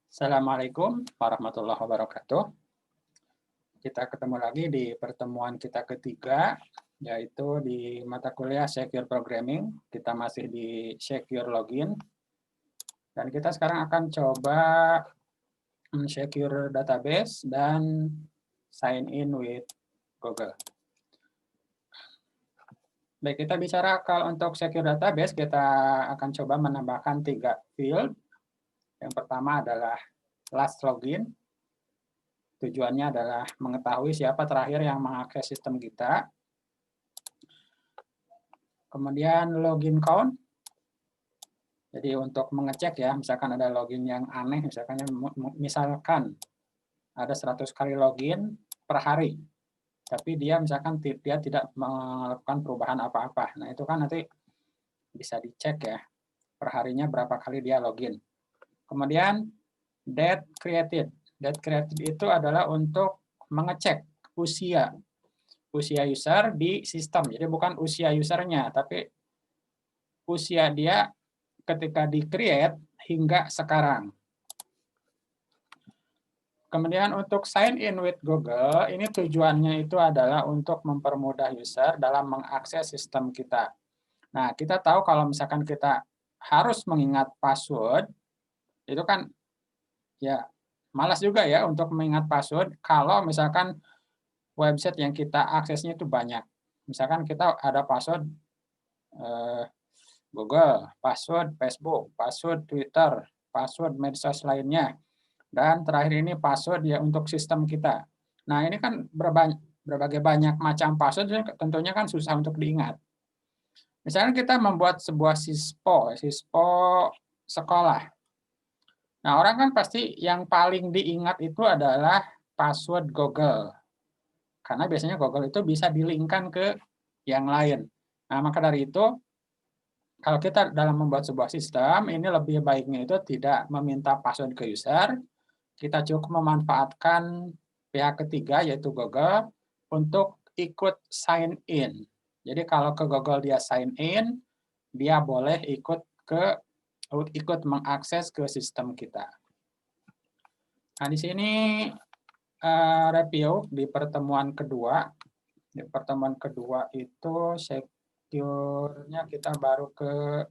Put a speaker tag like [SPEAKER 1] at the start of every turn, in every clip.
[SPEAKER 1] Assalamualaikum warahmatullahi wabarakatuh. Kita ketemu lagi di pertemuan kita ketiga, yaitu di mata kuliah Secure Programming. Kita masih di Secure Login. Dan kita sekarang akan coba secure database dan sign in with Google. Baik, kita bicara kalau untuk secure database, kita akan coba menambahkan 3 field. Yang pertama adalah last login. Tujuannya adalah mengetahui siapa terakhir yang mengakses sistem kita. Kemudian login count. Jadi untuk mengecek ya, misalkan ada login yang aneh, misalkan ada 100 kali login per hari. Tapi dia misalkan dia tidak melakukan perubahan apa-apa. Nah, itu kan nanti bisa dicek ya, per harinya berapa kali dia login. Kemudian date created. Date created itu adalah untuk mengecek usia user di sistem. Jadi bukan usia usernya, tapi usia dia ketika di-create hingga sekarang. Kemudian untuk sign in with Google, ini tujuannya itu adalah untuk mempermudah user dalam mengakses sistem kita. Nah, kita tahu kalau misalkan kita harus mengingat password, itu kan ya malas juga ya untuk mengingat password kalau misalkan website yang kita aksesnya itu banyak. Misalkan kita ada password Google, password Facebook, password Twitter, password medsos lainnya, dan terakhir ini password ya untuk sistem kita. Nah, ini kan berbagai banyak macam password, tentunya kan susah untuk diingat. Misalnya kita membuat sebuah sispo sekolah. Nah, orang kan pasti yang paling diingat itu adalah password Google. Karena biasanya Google itu bisa di-link-kan ke yang lain. Nah, maka dari itu, kalau kita dalam membuat sebuah sistem, ini lebih baiknya itu tidak meminta password ke user, kita cukup memanfaatkan pihak ketiga, yaitu Google, untuk ikut sign in. Jadi kalau ke Google dia sign in, dia boleh ikut mengakses ke sistem kita. Nah, di sini review di pertemuan kedua. Di pertemuan kedua itu secure-nya kita baru ke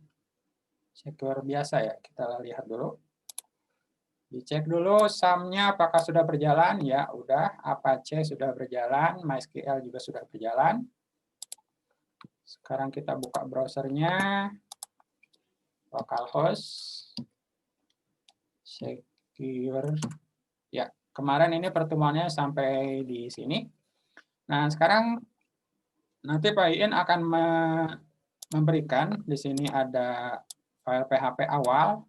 [SPEAKER 1] secure biasa ya. Kita lihat dulu. Dicek dulu sum-nya apakah sudah berjalan. Ya, udah. Apache sudah berjalan. MySQL juga sudah berjalan. Sekarang kita buka browsernya. Localhost. Secure. Ya, kemarin ini pertemuannya sampai di sini. Nah, sekarang nanti Pak Iin akan memberikan, di sini ada file PHP awal.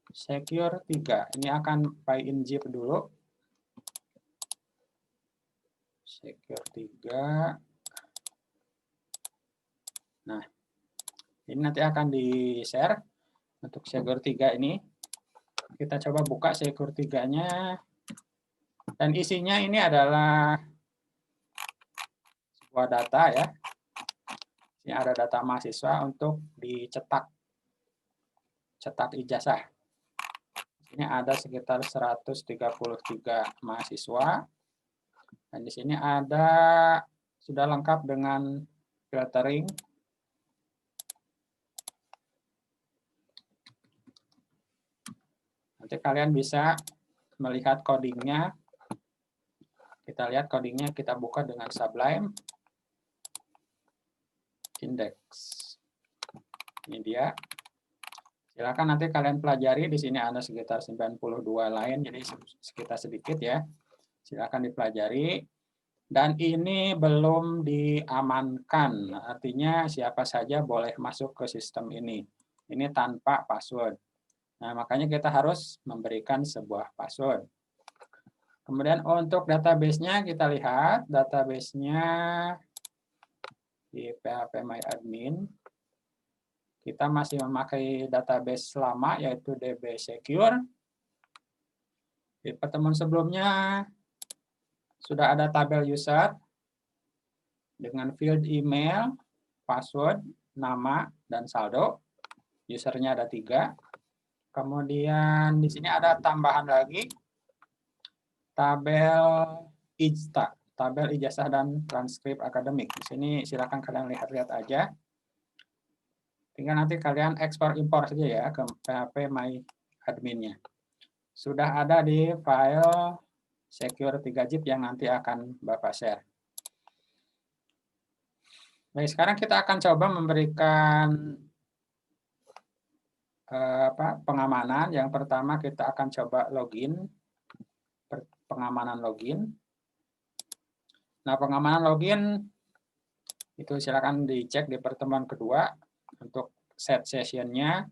[SPEAKER 1] Secure 3. Ini akan Pak Iin zip dulu. Secure 3. Nah, ini nanti akan di-share untuk Secure 3 ini. Kita coba buka Secure 3-nya. Dan isinya ini adalah sebuah data ya. Ini ada data mahasiswa untuk dicetak. Cetak ijazah. Ini ada sekitar 133 mahasiswa. Dan di sini ada sudah lengkap dengan filtering. Nanti kalian bisa melihat codingnya. Kita lihat codingnya, kita buka dengan Sublime. Index. Ini dia. Silakan nanti kalian pelajari, di sini ada sekitar 92 lain, jadi sekitar sedikit ya. Silakan dipelajari. Dan ini belum diamankan, artinya siapa saja boleh masuk ke sistem ini. Ini tanpa password. Nah, makanya kita harus memberikan sebuah password. Kemudian untuk database-nya kita lihat, database-nya di phpMyAdmin. Kita masih memakai database lama, yaitu DB Secure. Di pertemuan sebelumnya, sudah ada tabel user dengan field email, password, nama, dan saldo. Usernya ada 3. Kemudian di sini ada tambahan lagi tabel IJTA, tabel ijazah dan transkrip akademik. Di sini silakan kalian lihat-lihat aja. Tinggal nanti kalian ekspor impor saja ya ke PHP My Admin-nya. Sudah ada di file secure 3-zip yang nanti akan Bapak share. Baik, sekarang kita akan coba memberikan pengamanan. Yang pertama kita akan coba login, pengamanan login. Nah, pengamanan login itu silakan dicek di pertemuan kedua. Untuk set sessionnya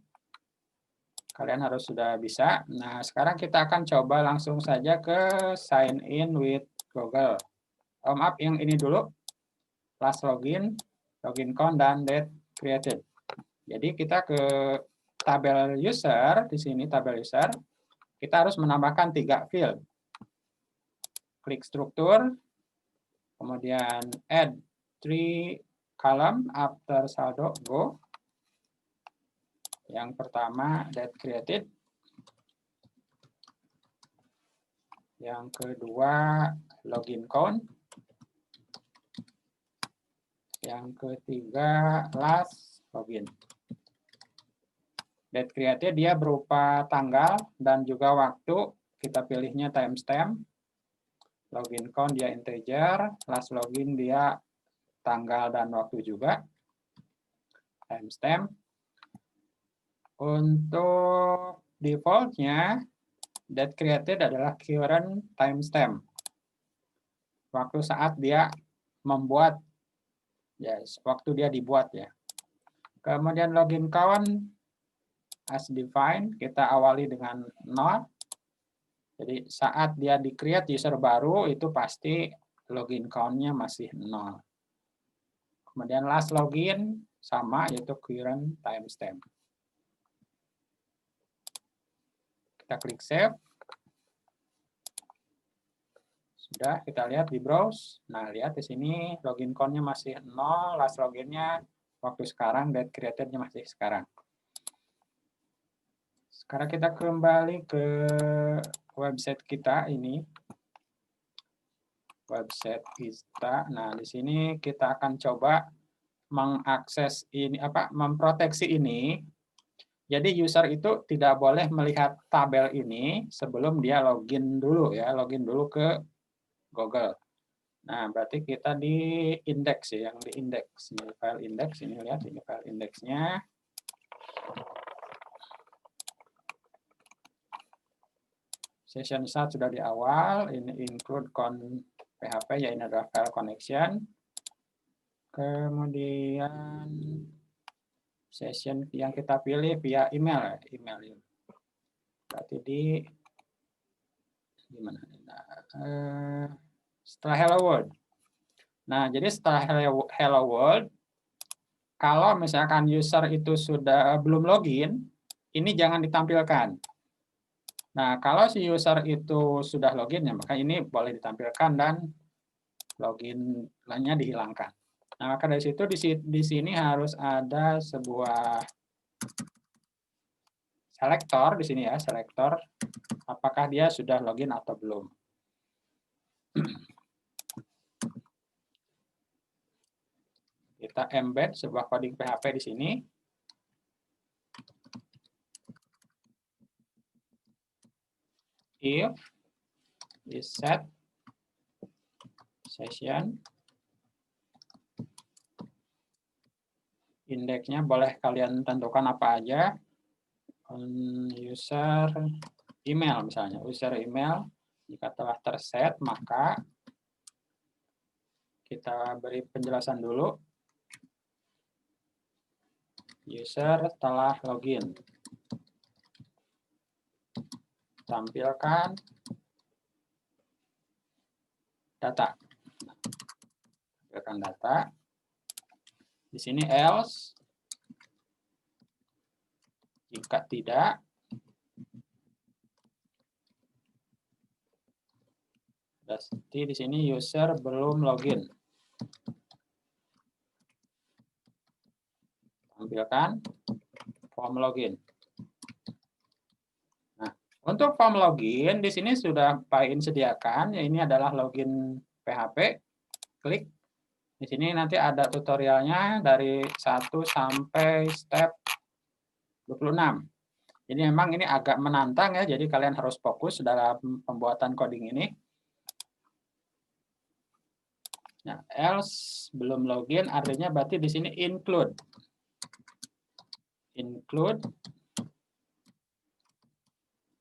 [SPEAKER 1] kalian harus sudah bisa. Nah, sekarang kita akan coba langsung saja ke sign in with Google. Maaf, yang ini dulu. Last login, login count, dan date created. Jadi kita ke tabel user, di sini tabel user, kita harus menambahkan 3 field. Klik struktur, kemudian add 3 column after saldo, go. Yang pertama, date created. Yang kedua, login count. Yang ketiga, last login. Date created dia berupa tanggal dan juga waktu. Kita pilihnya timestamp. Login count dia integer. Last login dia tanggal dan waktu juga. Timestamp. Untuk defaultnya, date created adalah current timestamp. Waktu saat dia membuat, yes, waktu dia dibuat ya. Kemudian login count as defined, kita awali dengan 0. Jadi saat dia di-create user baru, itu pasti login count-nya masih 0. Kemudian last login, sama, yaitu current timestamp. Kita klik save. Sudah, kita lihat di browse. Nah, lihat di sini login count-nya masih 0, last login-nya waktu sekarang, date created-nya masih sekarang. Sekarang kita kembali ke website kita ini. Website kita. Nah, di sini kita akan coba mengakses ini, memproteksi ini. Jadi user itu tidak boleh melihat tabel ini sebelum dia login dulu ya, login dulu ke Google. Nah, berarti kita di indeks ya, yang di indeks. Ini file indeks, ini lihat ini file indeksnya. Session start sudah di awal, ini include PHP ya, ini adalah file connection. Kemudian session yang kita pilih via email, email. Berarti di mana? Nah, setelah hello world. Nah, jadi setelah hello world, kalau misalkan user itu sudah belum login, ini jangan ditampilkan. Nah, kalau si user itu sudah login, ya maka ini boleh ditampilkan dan login lainnya dihilangkan. Nah, maka dari situ di sini harus ada sebuah selektor di sini ya, selektor apakah dia sudah login atau belum. Kita embed sebuah coding PHP di sini. If is set session, indeksnya boleh kalian tentukan apa aja. User email misalnya, user email jika telah terset maka kita beri penjelasan dulu. User telah login. Tampilkan data. Tampilkan data. Di sini else. Jika tidak, berarti di sini user belum login. Tampilkan. form login. Nah, untuk form login di sini sudah Pak In sediakan. Ini adalah login PHP. Klik. Di sini nanti ada tutorialnya dari 1 sampai step 26. Jadi memang ini agak menantang ya, jadi kalian harus fokus dalam pembuatan coding ini. Nah, else belum login artinya berarti di sini include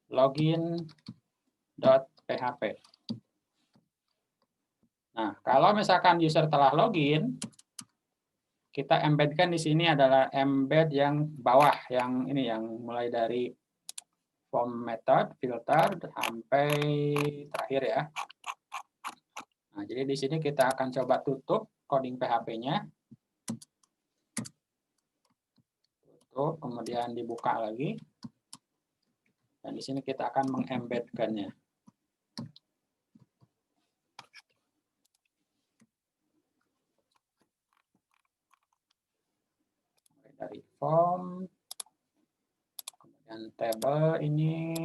[SPEAKER 1] login.php. Nah, kalau misalkan user telah login, kita embedkan di sini adalah embed yang bawah, yang ini yang mulai dari form method, filter sampai terakhir ya. Nah, jadi di sini kita akan coba tutup coding PHP-nya. Tutup, kemudian dibuka lagi. Dan di sini kita akan mengembedkannya. Dari form, kemudian table ini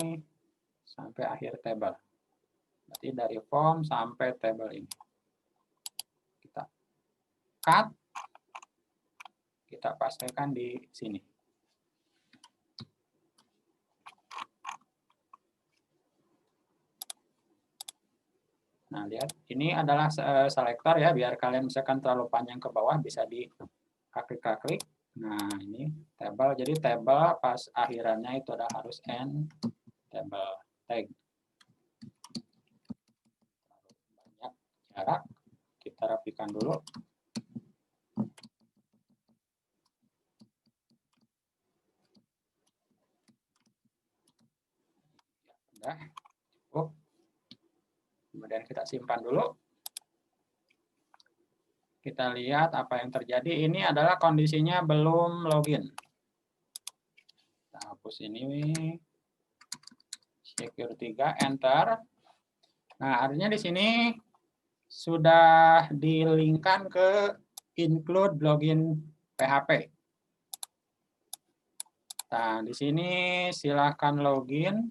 [SPEAKER 1] sampai akhir table. Berarti dari form sampai table ini. Kita cut, kita pastikan di sini. Nah, lihat, ini adalah selektor ya, biar kalian misalkan terlalu panjang ke bawah bisa diklik-klik. Nah, ini table, jadi table pas akhirannya itu harus end table tag. Banyak jarak, kita rapikan dulu. Udah, cukup. Kemudian kita simpan dulu. Kita lihat apa yang terjadi. Ini adalah kondisinya belum login. Kita hapus ini. Secure 3, enter. Nah, artinya di sini sudah dilingkan ke include login PHP. Nah, di sini silakan login.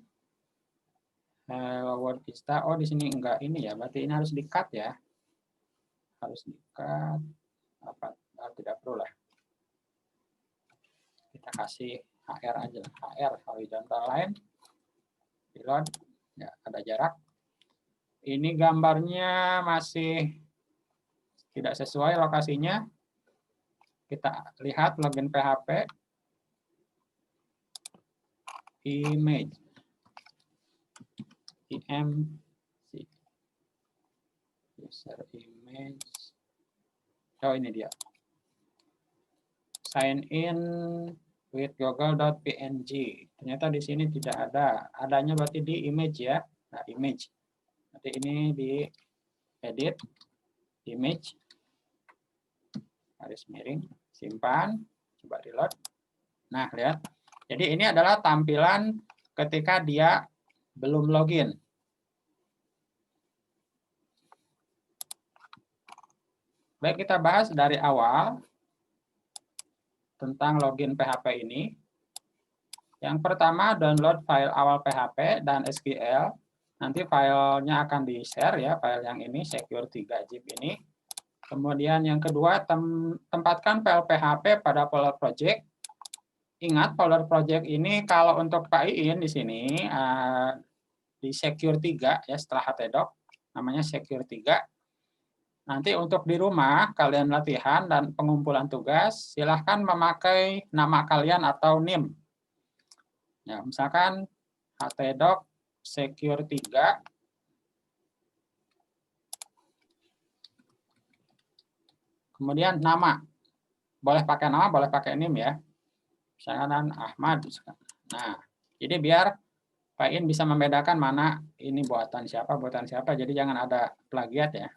[SPEAKER 1] Word Vista. Oh, di sini enggak ini ya. Berarti ini harus di-cut ya. Harus di-cut. Apa? Tidak perlu lah. Kita kasih HR aja. HR, horizontal line. Reload. Ya, ada jarak. Ini gambarnya masih tidak sesuai lokasinya. Kita lihat login PHP. Image. IMC. User image. Oh, ini dia. Sign in with google.png. Ternyata di sini tidak ada. Adanya berarti di image ya. Nah, image. Nanti ini di edit image. Garis miring, simpan, coba reload. Nah, lihat. Jadi ini adalah tampilan ketika dia belum login. Baik, kita bahas dari awal tentang login PHP ini. Yang pertama, download file awal PHP dan SQL. Nanti filenya akan di-share ya, file yang ini, secure 3 zip ini. Kemudian yang kedua, tempatkan file PHP pada folder project. Ingat, folder project ini kalau untuk Pak Iin di sini, di secure 3 ya, setelah htdoc, namanya secure 3. Nanti untuk di rumah, kalian latihan dan pengumpulan tugas, silahkan memakai nama kalian atau NIM. Ya, misalkan htdoc secure 3. Kemudian nama. Boleh pakai nama, boleh pakai NIM ya. Misalkan Ahmad. Nah, jadi biar Pak In bisa membedakan mana ini buatan siapa, jadi jangan ada plagiat ya.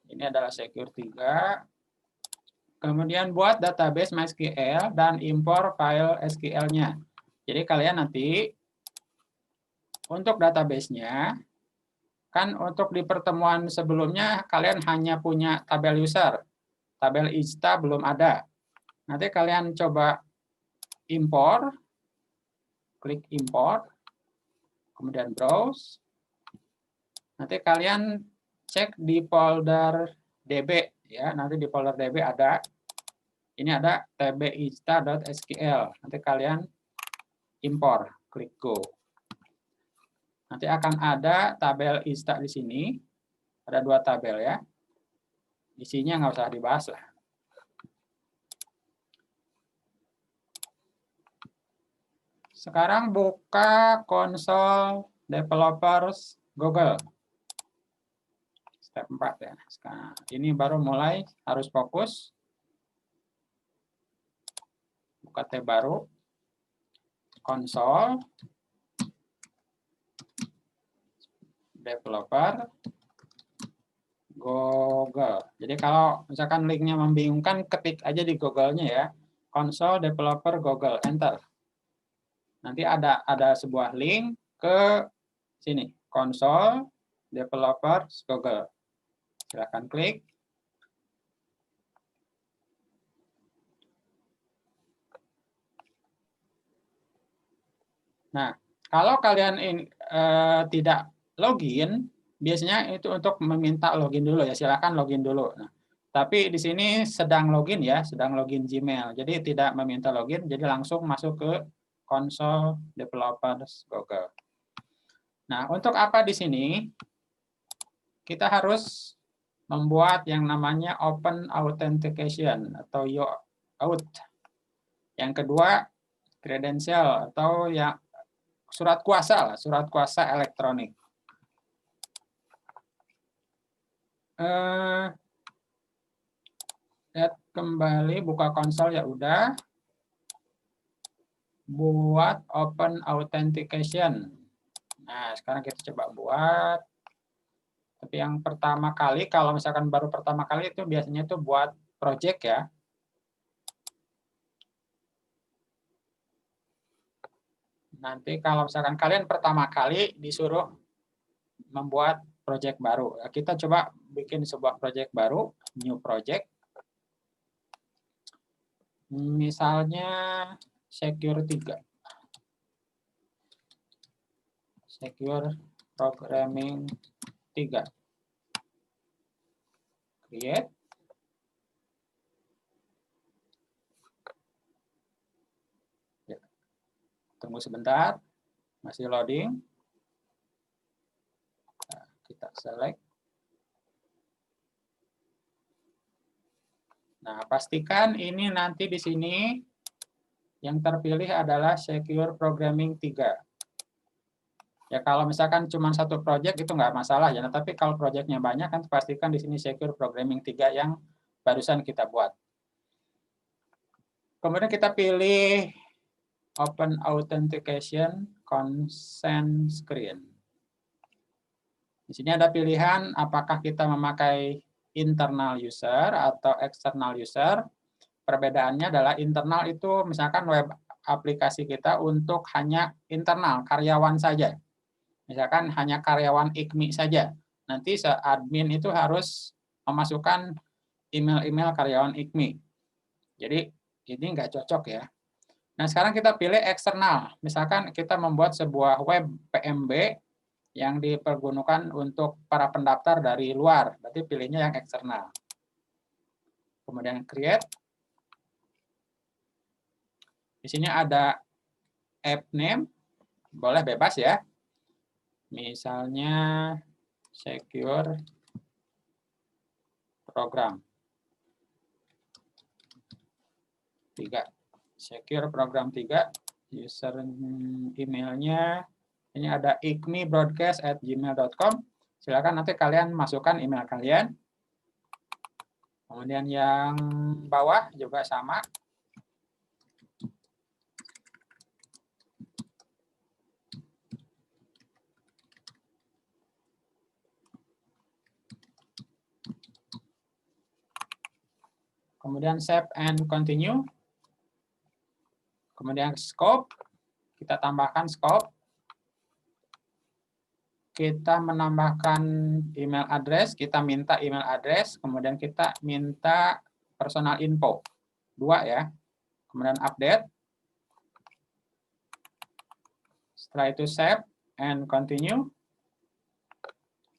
[SPEAKER 1] Ini adalah secure 3. Kemudian buat database MySQL dan impor file SQL-nya. Jadi kalian nanti untuk database-nya, kan untuk di pertemuan sebelumnya kalian hanya punya tabel user. Tabel ISTA belum ada. Nanti kalian coba import, klik import, kemudian browse. Nanti kalian cek di folder DB ya. Nanti di folder DB ada ini ada tbinsta.sql. Nanti kalian import, klik go. Nanti akan ada tabel insta di sini. Ada 2 tabel ya. Isinya nggak usah dibahas lah. Sekarang buka konsol developers Google. Step 4 ya. Sekarang, ini baru mulai harus fokus. Buka tab baru. Konsol developer Google. Jadi kalau misalkan linknya membingungkan, ketik aja di Google-nya ya. Konsol developer Google, enter. Nanti ada sebuah link ke sini, konsol developer Google. Silakan klik. Nah, kalau kalian tidak login, biasanya itu untuk meminta login dulu ya, silakan login dulu. Nah, tapi di sini sedang login ya, sedang login Gmail. Jadi tidak meminta login, jadi langsung masuk ke konsol developers Google. Nah, untuk apa di sini? Kita harus membuat yang namanya Open Authentication atau YOAuth. Yang kedua, kredensial atau yang surat kuasa elektronik. Lihat kembali, buka konsol ya udah. Buat Open Authentication. Nah, sekarang kita coba buat. Tapi yang pertama kali, kalau misalkan baru pertama kali itu biasanya itu buat project ya. Nanti kalau misalkan kalian pertama kali disuruh membuat project baru. Kita coba bikin sebuah project baru, new project. Misalnya Secure 3. Secure Programming 3. Create. Ya. Tunggu sebentar. Masih loading. Nah, kita select. Nah, pastikan ini nanti di sini yang terpilih adalah Secure Programming 3. Ya, kalau misalkan cuma satu project itu nggak masalah ya, tapi kalau projectnya banyak kan pastikan di sini Secure Programming 3 yang barusan kita buat. Kemudian kita pilih Open Authentication Consent Screen. Di sini ada pilihan apakah kita memakai internal user atau external user. Perbedaannya adalah internal itu misalkan web aplikasi kita untuk hanya internal, karyawan saja. Misalkan hanya karyawan IKMI saja. Nanti admin itu harus memasukkan email-email karyawan IKMI. Jadi ini nggak cocok ya. Nah, sekarang kita pilih eksternal. Misalkan kita membuat sebuah web PMB yang dipergunakan untuk para pendaftar dari luar. Berarti pilihnya yang eksternal. Kemudian create. Di sini ada app name. Boleh bebas ya. Misalnya Secure Program 3. Secure Program 3. User emailnya. Ini ada ikmibroadcast@gmail.com. Silakan nanti kalian masukkan email kalian. Kemudian yang bawah juga sama. Kemudian save and continue. Kemudian scope. Kita tambahkan scope. Kita menambahkan email address, kita minta email address, kemudian kita minta personal info. 2 ya. kemudian update. Setelah itu save and continue.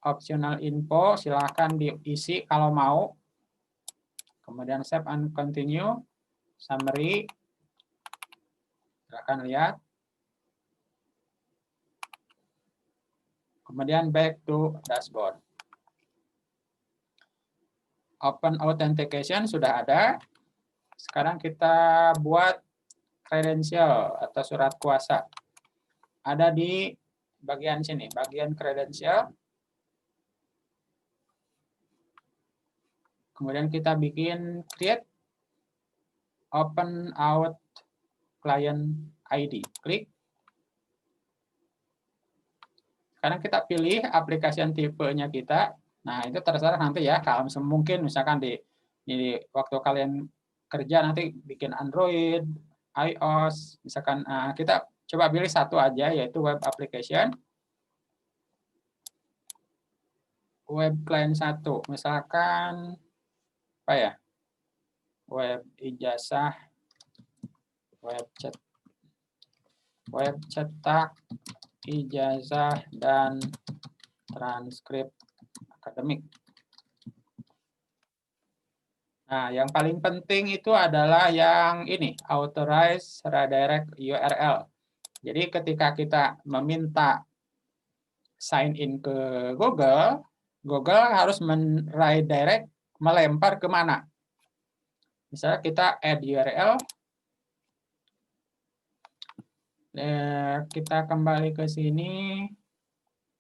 [SPEAKER 1] Optional info silahkan diisi kalau mau. Kemudian save and continue. Summary. Silahkan lihat. Kemudian back to dashboard. Open authentication sudah ada. Sekarang kita buat kredensial atau surat kuasa. Ada di bagian sini, bagian kredensial. Kemudian kita bikin create open out client ID. Klik. Sekarang kita pilih aplikasi tipenya kita. Nah, itu terserah nanti ya. Kalau mungkin misalkan di waktu kalian kerja nanti bikin Android, iOS, misalkan kita coba pilih satu aja, yaitu web application. Web client 1, misalkan apa ya? Web ijazah, web cetak, ijazah, dan transkrip akademik. Nah, yang paling penting itu adalah yang ini, authorize redirect URL. Jadi ketika kita meminta sign in ke Google, Google harus redirect, melempar ke mana? Misalnya kita add URL, kita kembali ke sini,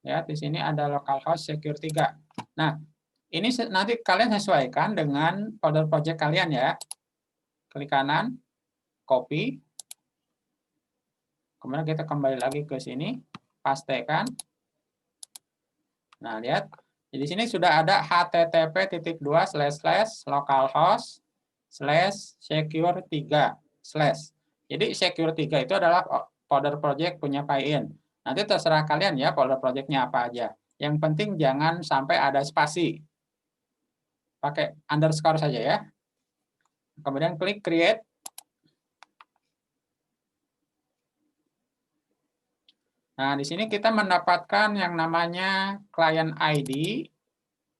[SPEAKER 1] ya di sini ada localhost secure 3. Nah, ini nanti kalian sesuaikan dengan folder project kalian ya. Klik kanan, copy. Kemudian kita kembali lagi ke sini, pastekan. Nah, lihat. Di sini sudah ada http://localhost/secure3/. Jadi secure 3 itu adalah folder project punya PyIn. Nanti terserah kalian ya folder project-nya apa aja. Yang penting jangan sampai ada spasi. Pakai underscore saja ya. Kemudian klik create. Nah, di sini kita mendapatkan yang namanya client ID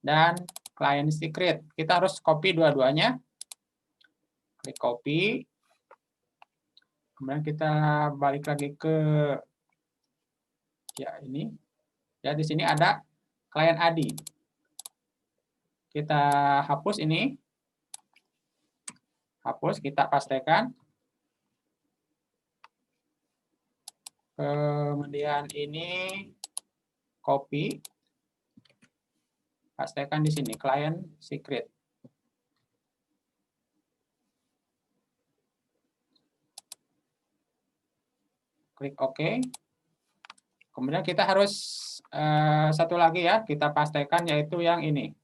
[SPEAKER 1] dan client secret. Kita harus copy dua-duanya. Klik copy. Kemudian kita balik lagi ke ya ini. Ya, di sini ada client ID. Kita hapus ini. Hapus, kita pastekan. Kemudian ini copy. Pastekan di sini client secret. Klik OK. Kemudian kita harus satu lagi ya, kita pastekan yaitu yang ini.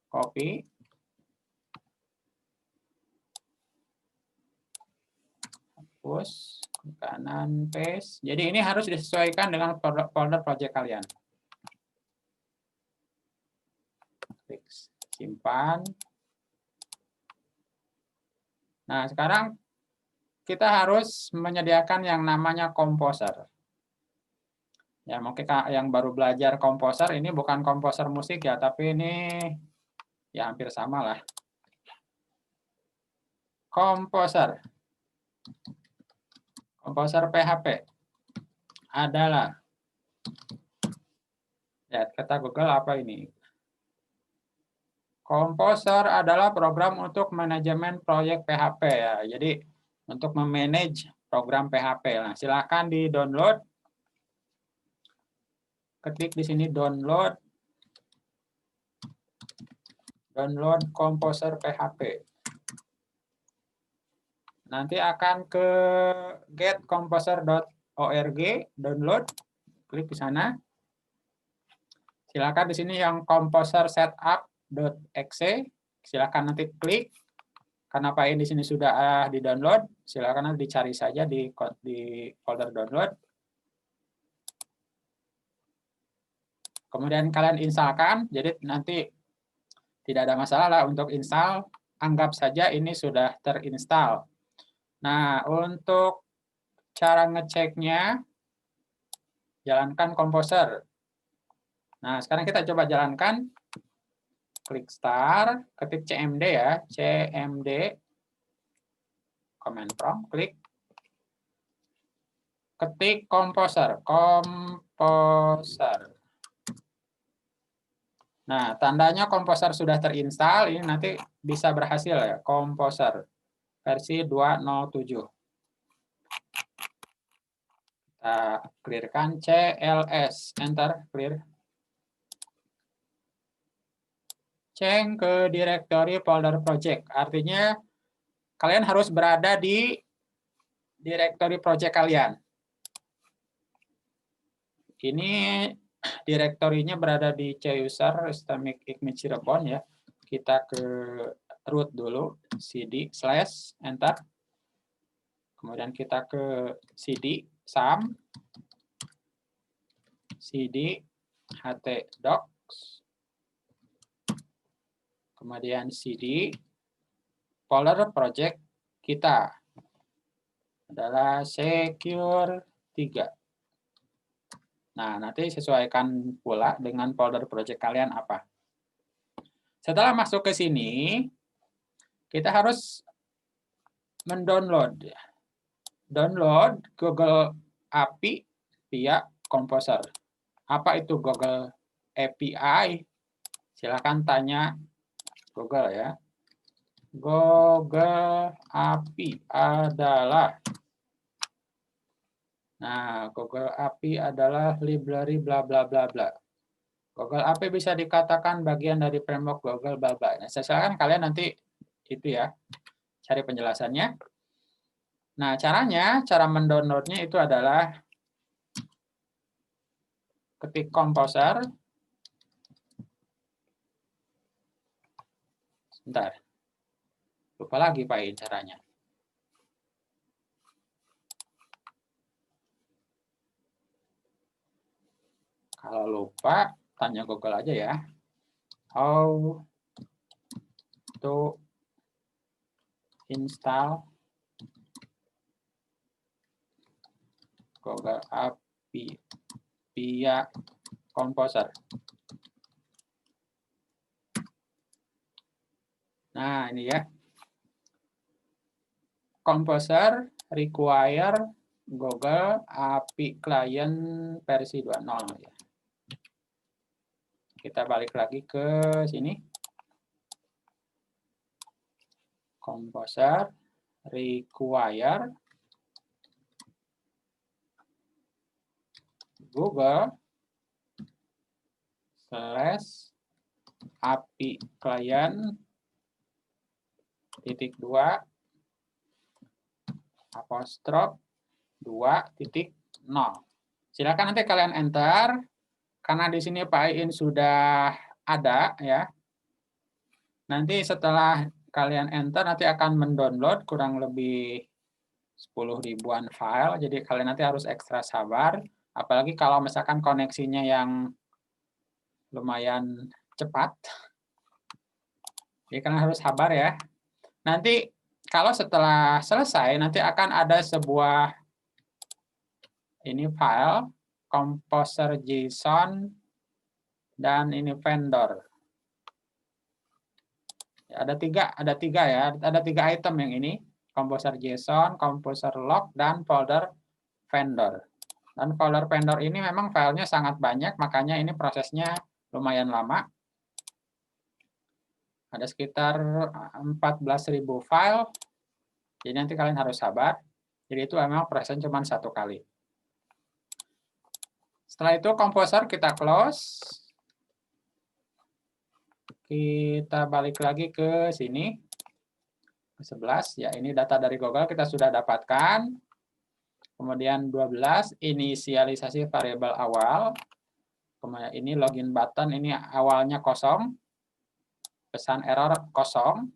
[SPEAKER 1] Copy. Hapus, kanan, paste. Jadi ini harus disesuaikan dengan folder project kalian. Klik simpan. Nah, sekarang kita harus menyediakan yang namanya Composer. Ya, mungkin yang baru belajar Composer, ini bukan Composer musik ya, tapi ini ya hampir sama lah. Composer. Composer PHP adalah, ya kata Google apa ini? Composer adalah program untuk manajemen proyek PHP ya. Jadi untuk memanage program PHP. Nah, silakan di-download. Klik di sini download. Download Composer PHP. Nanti akan ke getcomposer.org, download, klik di sana. Silakan di sini yang Composer setup.exe, silakan nanti klik. Karena PyIn di sini sudah di-download, silakan nanti dicari saja di folder download. Kemudian kalian installkan, jadi nanti tidak ada masalah lah untuk install anggap saja ini sudah terinstall. Nah, untuk cara ngeceknya, jalankan Composer. Nah, sekarang kita coba jalankan. Klik Start, ketik CMD ya, CMD, command prompt, klik, ketik Composer, Composer. Nah, tandanya Composer sudah terinstall, ini nanti bisa berhasil ya, Composer versi 2.07. Kita clearkan CLS, enter, clear. Change ke directory folder project, artinya kalian harus berada di directory project kalian. Ini direktorinya berada di C-user Systemic Image Cirebon ya. Kita ke root dulu, cd slash enter. Kemudian kita ke cd sum, cd htdocs, kemudian cd folder project kita adalah secure 3. Nah, nanti sesuaikan pula dengan folder project kalian apa. Setelah masuk ke sini, kita harus mendownload. Download Google API via Composer. Apa itu Google API? Silakan tanya Google ya. Google API adalah, nah, Google API adalah library bla bla bla bla. Google API bisa dikatakan bagian dari framework Google bla bla. Nah, silakan kalian nanti itu ya, cari penjelasannya. Nah, cara mendownloadnya itu adalah ketik Composer. Sebentar. Lupa lagi Pak caranya. Kalau lupa, tanya Google aja ya. How to install Google API via Composer. Nah, ini ya. Composer require Google API Client versi 2.0 ya. Kita balik lagi ke sini. Composer require Google / API Client titik 2 apostrof 2.0. Silakan nanti kalian enter karena di sini Pak sudah ada ya. Nanti setelah kalian enter nanti akan mendownload kurang lebih 10 ribuan file. Jadi kalian nanti harus ekstra sabar, apalagi kalau misalkan koneksinya yang lumayan cepat. Jadi kalian harus sabar ya. Nanti kalau setelah selesai nanti akan ada sebuah ini file Composer JSON dan ini vendor. Ya, ada tiga ya, ada 3 item yang ini, Composer JSON, Composer log, dan folder vendor. Dan folder vendor ini memang filenya sangat banyak, makanya ini prosesnya lumayan lama. Ada sekitar 14.000 file, jadi nanti kalian harus sabar. Jadi itu memang prosesnya cuma 1 kali. Setelah itu Composer kita close. Kita balik lagi ke sini. Ke 11, ya ini data dari Google kita sudah dapatkan. Kemudian 12, inisialisasi variabel awal. Kemudian ini login button, ini awalnya kosong. Pesan error kosong.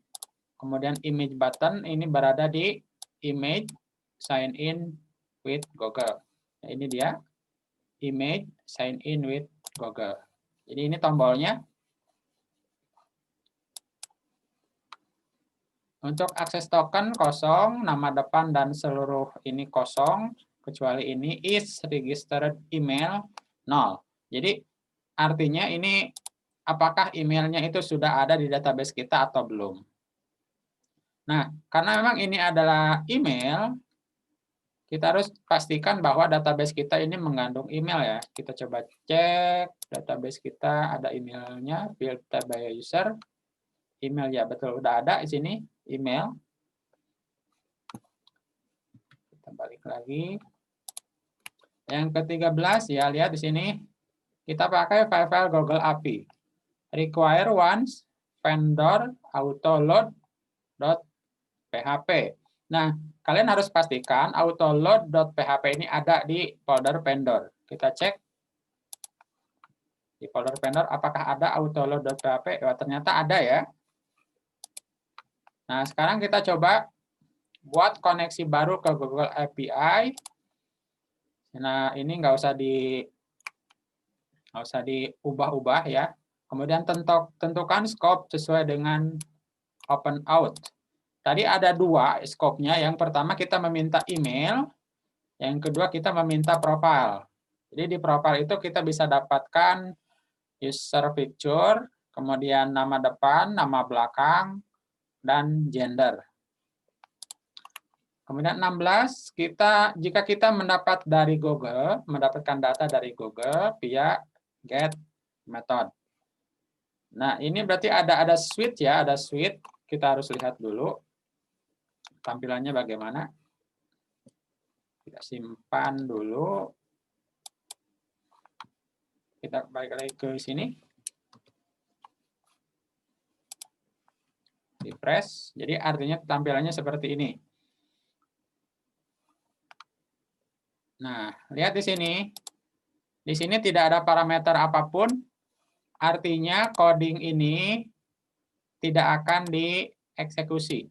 [SPEAKER 1] Kemudian image button, ini berada di image sign in with Google. Nah, ini dia. Image sign in with Google. Jadi ini tombolnya. Untuk akses token kosong, nama depan dan seluruh ini kosong, kecuali ini is registered email 0. Jadi artinya ini apakah emailnya itu sudah ada di database kita atau belum. Nah, karena memang ini adalah email, kita harus pastikan bahwa database kita ini mengandung email ya. Kita coba cek database kita ada emailnya, filter by user. Email ya, betul. Udah ada di sini email. Kita balik lagi. Yang ke-13 ya, lihat di sini. Kita pakai file-file Google API. Require once vendor autoload.php. Nah, kalian harus pastikan autoload.php ini ada di folder vendor. Kita cek di folder vendor apakah ada autoload.php. Oh, ternyata ada ya. Nah, sekarang kita coba buat koneksi baru ke Google API. Nah, ini nggak usah diubah-ubah ya. Kemudian tentukan scope sesuai dengan open out. Tadi ada dua scope-nya. Yang pertama kita meminta email, yang kedua kita meminta profile. Jadi di profile itu kita bisa dapatkan user picture, kemudian nama depan, nama belakang, dan gender. Kemudian 16, jika kita mendapatkan data dari Google via get method. Nah, ini berarti ada suite ya, ada suite. Kita harus lihat dulu tampilannya bagaimana. Kita simpan dulu. Kita balik lagi ke sini. Refresh. Jadi artinya tampilannya seperti ini. Nah, lihat di sini. Di sini tidak ada parameter apapun. Artinya coding ini tidak akan dieksekusi.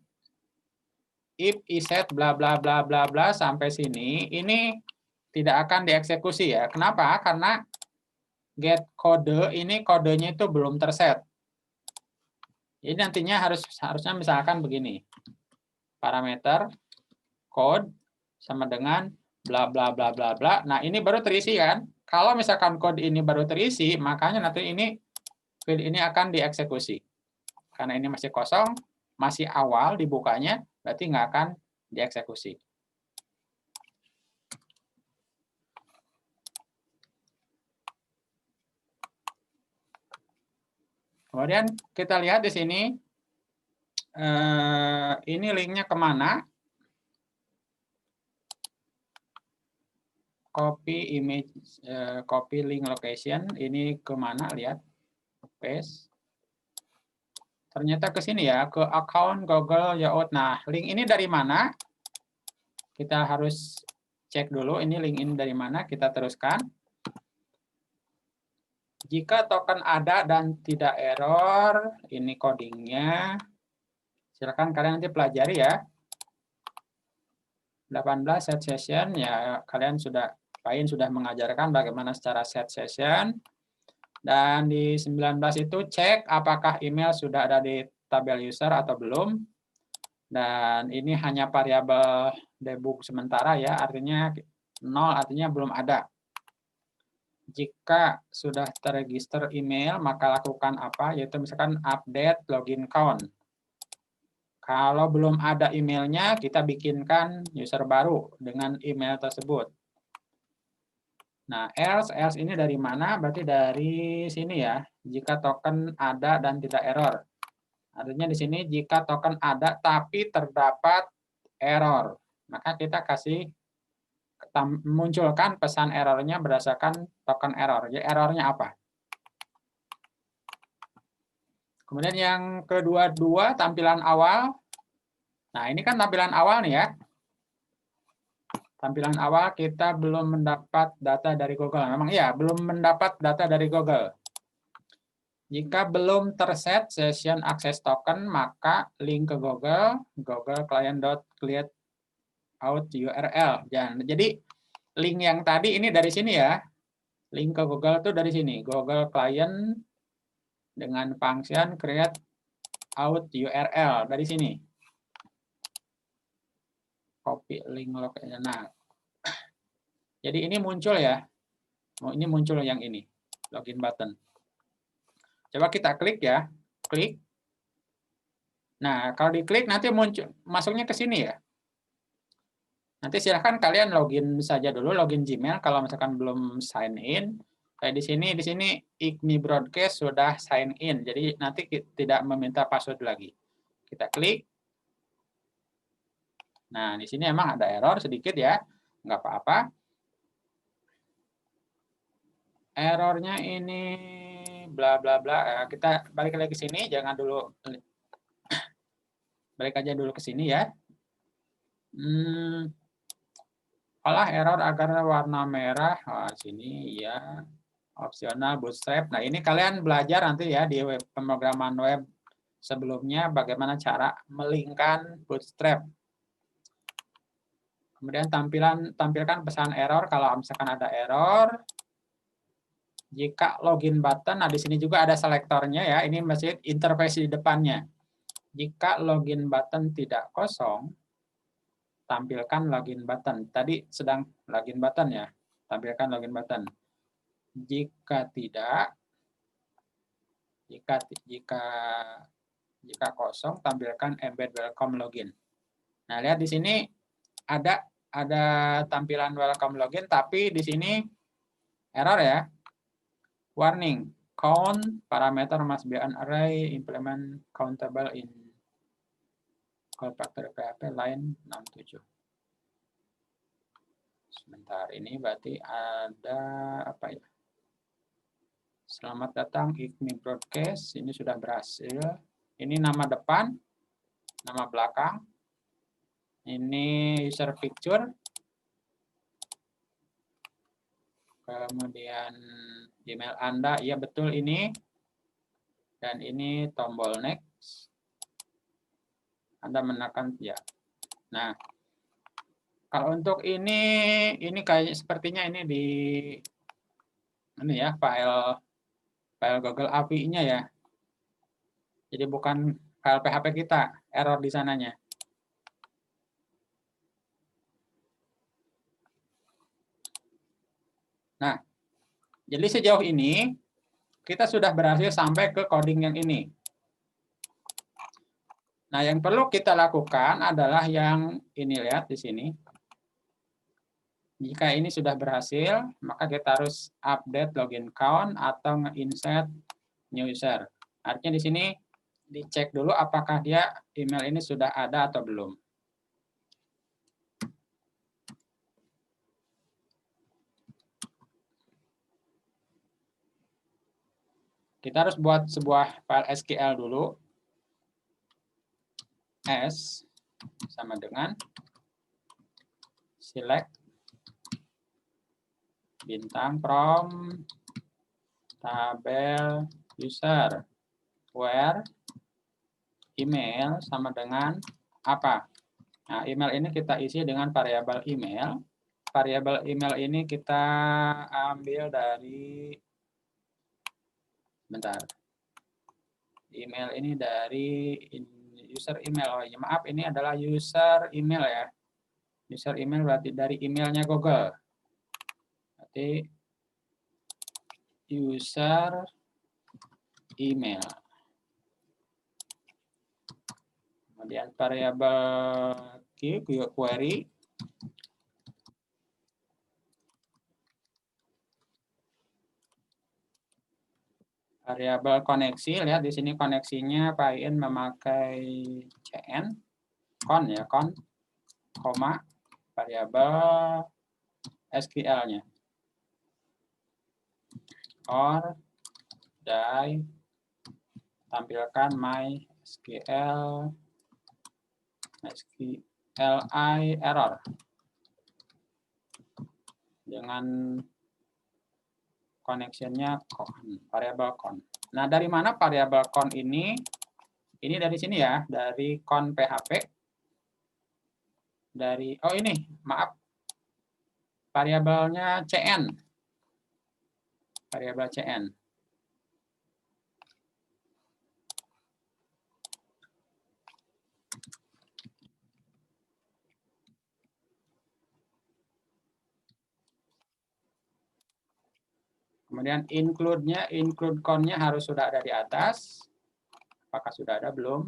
[SPEAKER 1] If iset bla bla bla bla bla sampai sini, ini tidak akan dieksekusi ya. Kenapa? Karena get kode ini kodenya itu belum terset. Jadi nantinya harusnya misalkan begini. Parameter code sama dengan bla bla bla bla bla. Nah, ini baru terisi kan? Kalau misalkan kode ini baru terisi, makanya nanti field ini akan dieksekusi. Karena ini masih kosong, masih awal dibukanya, berarti nggak akan dieksekusi. Kemudian kita lihat di sini, ini linknya kemana? Copy image, copy link location, ini kemana? Lihat, paste. Ternyata ke sini ya, ke account Google Youth. Nah, link ini dari mana? Kita harus cek dulu, ini link ini dari mana, kita teruskan. Jika token ada dan tidak error, ini codingnya. Silakan kalian nanti pelajari ya. 18 set session, ya kalian sudah mengajarkan bagaimana secara set session. Dan di 19 itu cek apakah email sudah ada di tabel user atau belum. Dan ini hanya variabel debug sementara ya, artinya 0 artinya belum ada. Jika sudah terregister email, maka lakukan apa? Yaitu misalkan update login count. Kalau belum ada emailnya, kita bikinkan user baru dengan email tersebut. Nah, else ini dari mana? Berarti dari sini ya. Jika token ada dan tidak error. Artinya di sini jika token ada tapi terdapat error, maka kita munculkan pesan errornya berdasarkan token error. Jadi errornya apa? Kemudian yang kedua, tampilan awal. Nah, ini kan tampilan awal nih ya. Tampilan awal kita belum mendapat data dari Google. Memang iya, belum mendapat data dari Google. Jika belum terset session access token, maka link ke Google client.create out URL. Jadi link yang tadi ini dari sini ya. Link ke Google itu dari sini. Google client dengan function create out URL dari sini. copy link location. Nah, jadi ini muncul ya. Ini muncul yang ini, login button. Coba kita klik ya, klik. Nah, kalau diklik nanti muncul, masuknya ke sini ya. Nanti silahkan kalian login saja dulu, login Gmail kalau misalkan belum sign in. Kayak di sini IGMI Broadcast sudah sign in, jadi nanti tidak meminta password lagi. Kita klik. Nah, di sini emang ada error sedikit ya, nggak apa-apa. Errornya ini bla bla bla. Kita balik lagi ke sini, jangan dulu, balik aja dulu ke sini ya. Olah error agar warna merah. Sini ya, opsional bootstrap. Nah, ini kalian belajar nanti ya di pemrograman web sebelumnya bagaimana cara melingkan bootstrap. Kemudian tampilkan pesan error kalau misalkan ada error. Jika login button, nah di sini juga ada selektornya ya. Ini masih interface di depannya. Jika login button tidak kosong, tampilkan login button. Tadi sedang login button ya. Tampilkan login button. Jika tidak, jika kosong, tampilkan embed welcome login. Nah, lihat di sini ada tampilan welcome login, tapi di sini error ya. Warning, count parameter must be an array implement countable in call factory PHP line 67. Sebentar, ini berarti ada apa ya? Selamat datang IGMI Broadcast, ini sudah berhasil. Ini nama depan, nama belakang. Ini user picture. Kemudian Gmail Anda, iya betul ini. Dan ini tombol next. Anda menekan ya. Nah, kalau untuk ini kayak sepertinya ini di ya file Google API-nya ya. Jadi bukan file PHP kita, error di sananya. Nah, jadi sejauh ini kita sudah berhasil sampai ke coding yang ini. Nah, yang perlu kita lakukan adalah yang ini, lihat di sini. Jika ini sudah berhasil, maka kita harus update login count atau nge-insert new user. Artinya di sini dicek dulu apakah dia email ini sudah ada atau belum. Kita harus buat sebuah file SQL dulu. S sama dengan select bintang from tabel user where email sama dengan apa. Nah, email ini kita isi dengan variabel email. Variabel email ini kita ambil dari, bentar, email ini dari user email. Oh ya, maaf, ini adalah user email ya. User email berarti dari emailnya Google. Berarti user email. Kemudian variabel query. Variabel koneksi, lihat di sini koneksinya Pyin memakai cn, con ya, con, koma, variabel SQL-nya. Or, die, tampilkan MySQL, SQLi error. Dengan connection-nya variabel con. Nah, dari mana variabel con ini? Ini dari sini ya, dari con PHP. Dari, oh ini, maaf, variabelnya cn. Variabel cn. Kemudian include count-nya harus sudah ada di atas. Apakah sudah ada? Belum.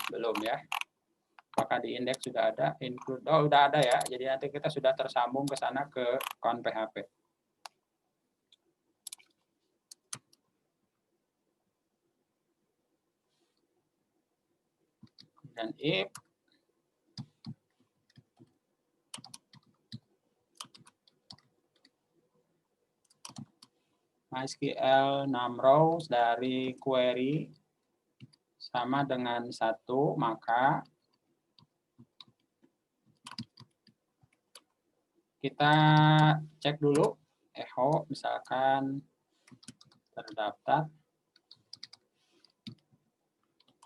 [SPEAKER 1] Belum ya. Apakah di indeks sudah ada? Include, oh udah ada ya. Jadi nanti kita sudah tersambung ke sana ke count PHP. Dan if MySQL 6 rows dari query sama dengan 1, maka kita cek dulu echo misalkan terdaftar,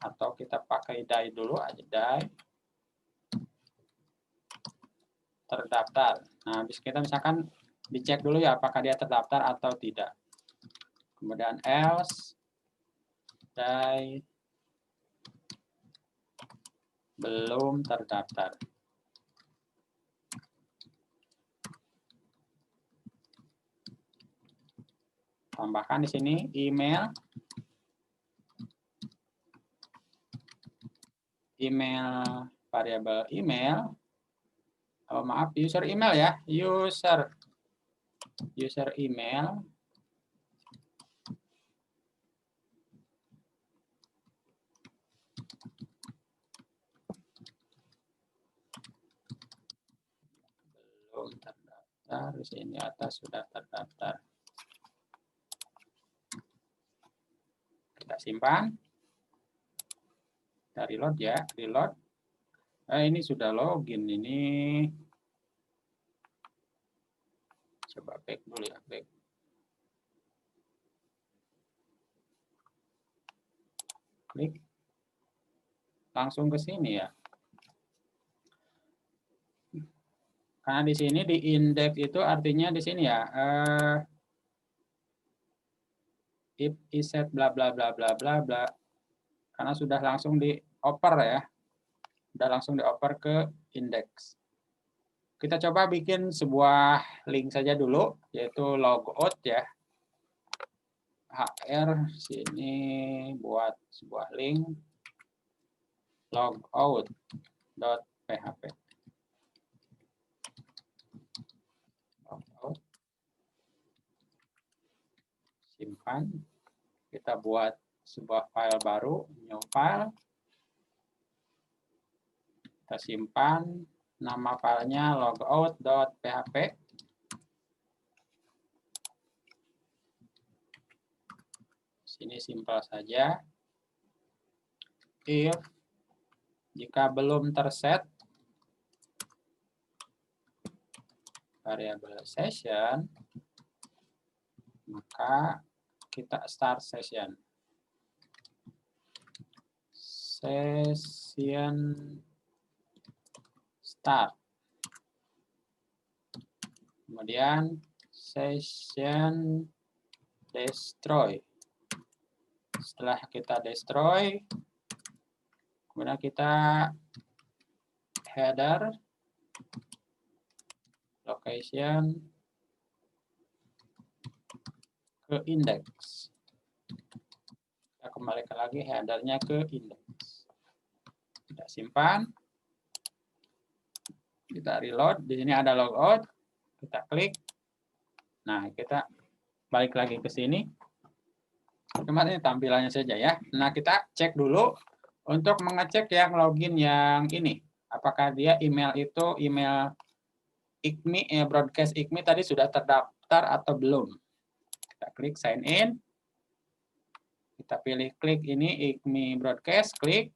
[SPEAKER 1] atau kita pakai die dulu aja, die terdaftar. Nah, habis kita misalkan dicek dulu ya apakah dia terdaftar atau tidak. Kemudian else die belum terdaftar. Tambahkan di sini email variabel email. Oh, maaf, user email ya, user email belum terdaftar. Di sini atas sudah terdaftar. Kita simpan. Kita reload ya, reload. Ini sudah login ini. Coba back dulu ya, back. Klik. Langsung ke sini ya. Karena di sini di index itu artinya di sini ya. If is set bla bla bla bla bla bla. Karena sudah langsung dioper ya. Sudah langsung dioper ke index. Kita coba bikin sebuah link saja dulu, yaitu logout ya. HR sini buat sebuah link logout.php. Logout. Simpan. Kita buat sebuah file baru, new file. Kita simpan. Nama filenya logout.php. Sini simpel saja. If jika belum terset variabel session, maka kita start session. Session start. Kemudian session destroy. Setelah kita destroy, kemudian kita header location ke index. Kita kembalikan lagi headernya ke index. Kita simpan. Kita reload. Di sini ada logout. Kita klik. Nah, kita balik lagi ke sini. Cuma ini tampilannya saja ya. Nah, kita cek dulu untuk mengecek yang login yang ini. Apakah dia email itu email ICMI, broadcast ICMI tadi sudah terdaftar atau belum. Kita klik sign in. Kita pilih klik ini ICMI broadcast, klik.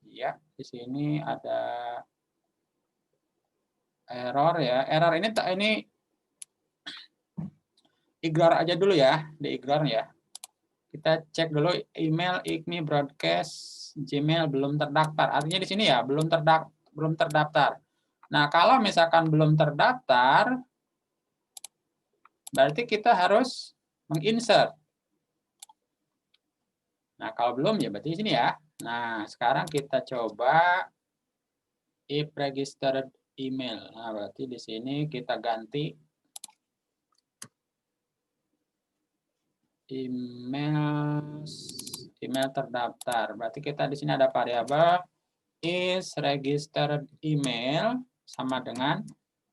[SPEAKER 1] Ya, di sini ada error ya. Error ini ignore aja dulu ya, di-ignore ya. Kita cek dulu email ICMI broadcast Gmail belum terdaftar. Artinya di sini ya belum terdaftar. Nah, kalau misalkan belum terdaftar, berarti kita harus menginsert. Nah, kalau belum ya berarti di sini ya. Nah, sekarang kita coba if registered email. Nah, berarti di sini kita ganti email terdaftar. Berarti kita di sini ada variabel is registered email sama dengan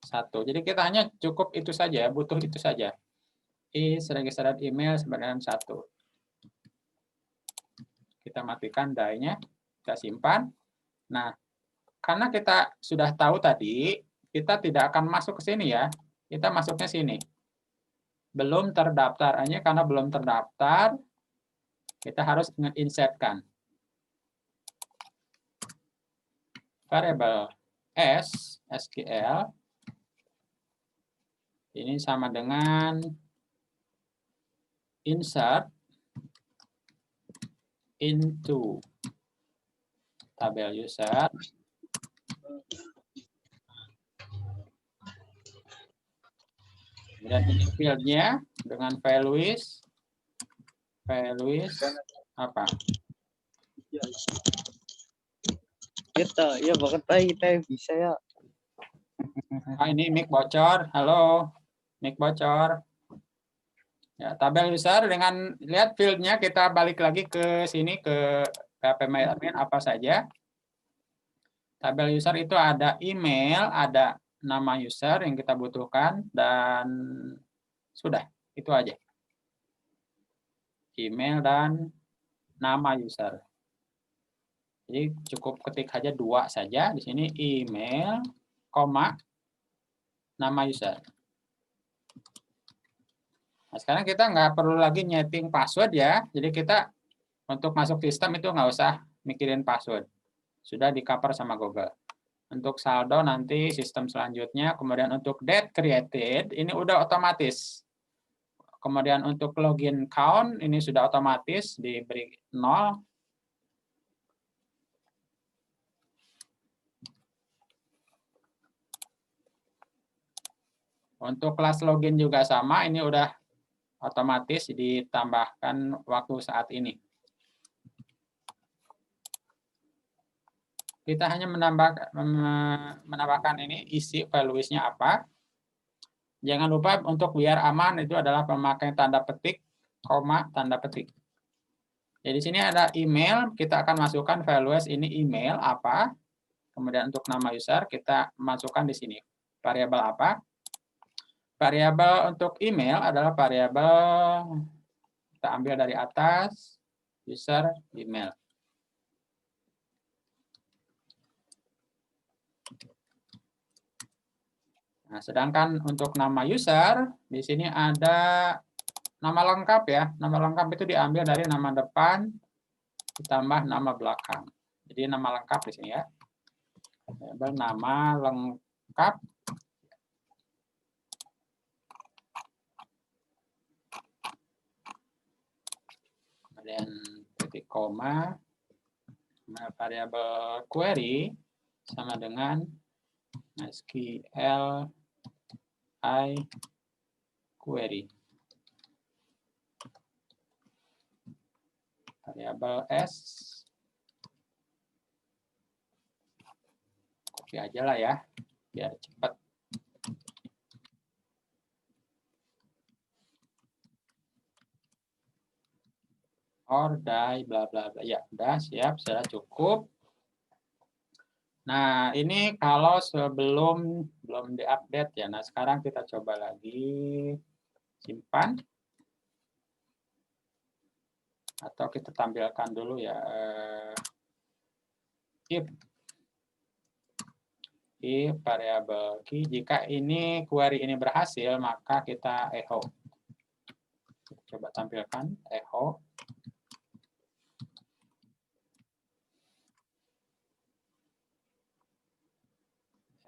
[SPEAKER 1] 1. Jadi kita hanya cukup itu saja, butuh itu saja. Is registered email sama dengan 1. Kita matikan die-nya, kita simpan. Nah, karena kita sudah tahu tadi, kita tidak akan masuk ke sini ya. Kita masuknya sini. Belum terdaftar, hanya karena belum terdaftar, kita harus insertkan variabel s SQL ini sama dengan insert into tabel user dan ini fieldnya dengan values apa?
[SPEAKER 2] Kita, ya bahkan kita bisa ya.
[SPEAKER 1] Ini mic bocor. Halo, mic bocor. Ya, tabel user dengan lihat fieldnya kita balik lagi ke sini ke PHP MyAdmin apa saja. Tabel user itu ada email, ada nama user yang kita butuhkan dan sudah itu aja. Email dan nama user. Jadi cukup ketik aja 2 saja di sini email, koma nama user. Nah, sekarang kita nggak perlu lagi nyeting password ya. Jadi kita untuk masuk sistem itu nggak usah mikirin password. Sudah di-cover sama Google. Untuk saldo nanti sistem selanjutnya. Kemudian untuk date created, ini udah otomatis. Kemudian untuk login count, ini sudah otomatis diberi 0. Untuk kelas login juga sama, ini udah otomatis ditambahkan waktu saat ini. Kita hanya menambahkan ini isi values-nya apa. Jangan lupa untuk biar aman itu adalah pemakai tanda petik, koma, tanda petik. Jadi di sini ada email, kita akan masukkan values ini email apa. Kemudian untuk nama user kita masukkan di sini. Variabel apa? Variabel untuk email adalah variabel kita ambil dari atas user email. Nah, sedangkan untuk nama user di sini ada nama lengkap ya. Nama lengkap itu diambil dari nama depan ditambah nama belakang. Jadi nama lengkap di sini ya. Variabel nama lengkap kemudian titik koma variabel query sama dengan SQL query. Variabel S copy aja lah ya biar cepat. Or die bla bla bla. Ya, udah siap, sudah cukup. Nah, ini kalau sebelum belum diupdate ya. Nah, sekarang kita coba lagi simpan. Atau kita tampilkan dulu ya. If variabel key, jika ini query ini berhasil, maka kita echo. Coba tampilkan echo.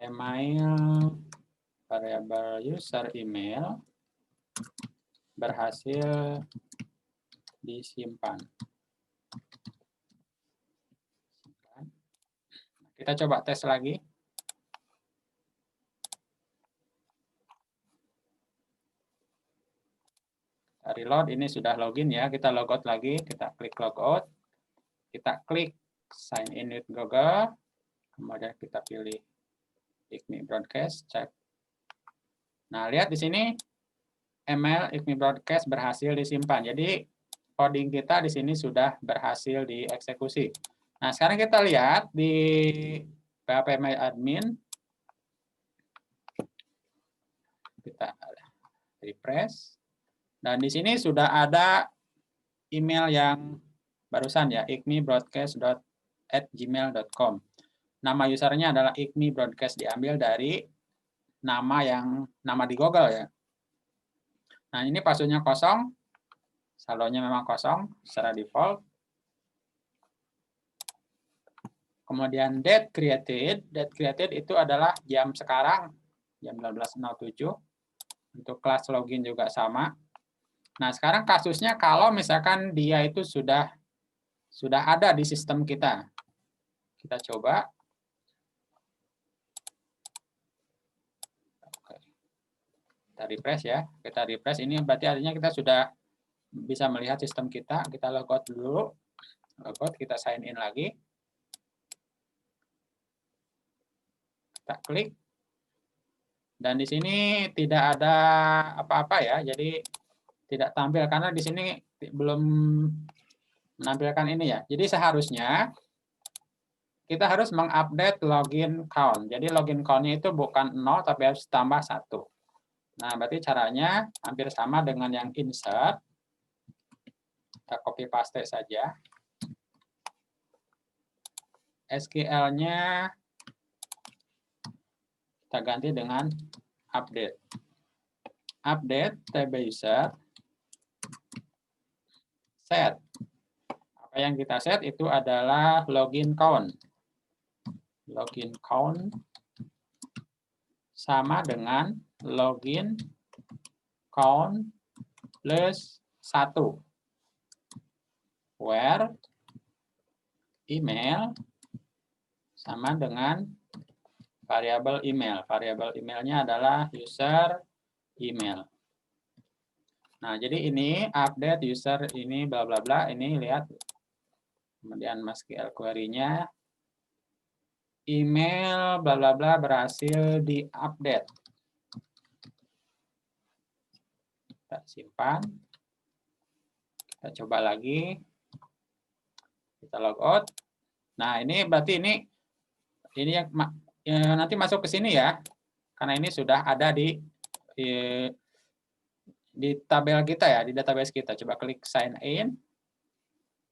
[SPEAKER 1] Email variabel user email berhasil disimpan. Kita coba tes lagi. Reload, ini sudah login ya. Kita logout lagi, kita klik logout. Kita klik sign in with Google. Kemudian kita pilih Pygmy Broadcast, cek. Nah, lihat di sini email ICMI Broadcast berhasil disimpan. Jadi coding kita di sini sudah berhasil dieksekusi. Nah, sekarang kita lihat di PHP My Admin. Kita refresh. Dan di sini sudah ada email yang barusan ya, icmibroadcast@gmail.com. Nama usernya adalah ICMI Broadcast, diambil dari nama di Google ya. Nah, ini passwordnya kosong, saldonya memang kosong secara default. Kemudian date created itu adalah jam sekarang, jam 12.07. Untuk kelas login juga sama. Nah, sekarang kasusnya kalau misalkan dia itu sudah ada di sistem kita. Kita coba. Kita refresh ya. Kita refresh, ini berarti artinya kita sudah bisa melihat sistem kita. Kita logout dulu. Logout, kita sign in lagi. Kita klik. Dan di sini tidak ada apa-apa ya. Jadi tidak tampil karena di sini belum menampilkan ini ya. Jadi seharusnya kita harus mengupdate login count. Jadi login count-nya itu bukan 0 tapi harus tambah 1. Nah, berarti caranya hampir sama dengan yang insert. Kita copy paste saja. SQL-nya kita ganti dengan update. Update table user set. Apa yang kita set itu adalah login count. Login count sama dengan login count plus 1. Where email sama dengan variabel email. Variabel emailnya adalah user email. Nah, jadi ini update user ini bla bla bla, ini lihat. Kemudian MySQL query-nya email bla bla bla berhasil diupdate. Kita simpan. Kita coba lagi. Kita logout. Nah, ini berarti ini yang nanti masuk ke sini ya. Karena ini sudah ada di tabel kita ya, di database kita. Coba klik sign in.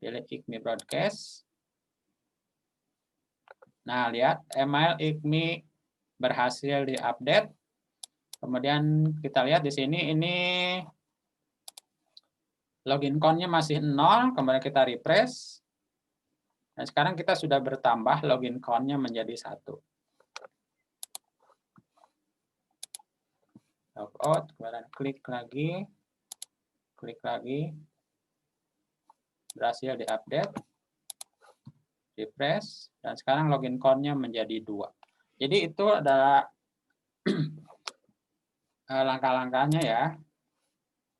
[SPEAKER 1] Pilih ICMI Broadcast. Nah, lihat email ICMI berhasil diupdate. Kemudian kita lihat di sini ini login count-nya masih 0, kemudian kita refresh. Nah, sekarang kita sudah bertambah login count-nya menjadi 1. Logout, kemudian klik lagi, berhasil diupdate, refresh, dan sekarang login count-nya menjadi 2. Jadi itu adalah langkah-langkahnya ya.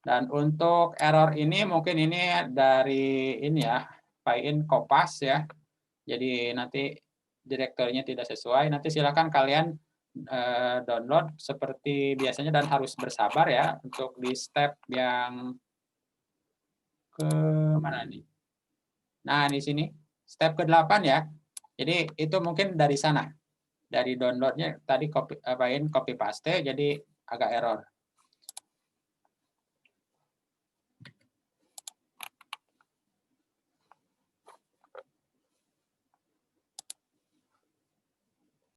[SPEAKER 1] Dan untuk error ini mungkin ini dari ini ya, Pyin Kopas ya. Jadi nanti direktorinya tidak sesuai, nanti silakan kalian download seperti biasanya dan harus bersabar ya untuk di step yang ke mana nih? Nah, di sini step ke-8 ya. Jadi itu mungkin dari sana. Dari downloadnya tadi copy paste jadi agak error.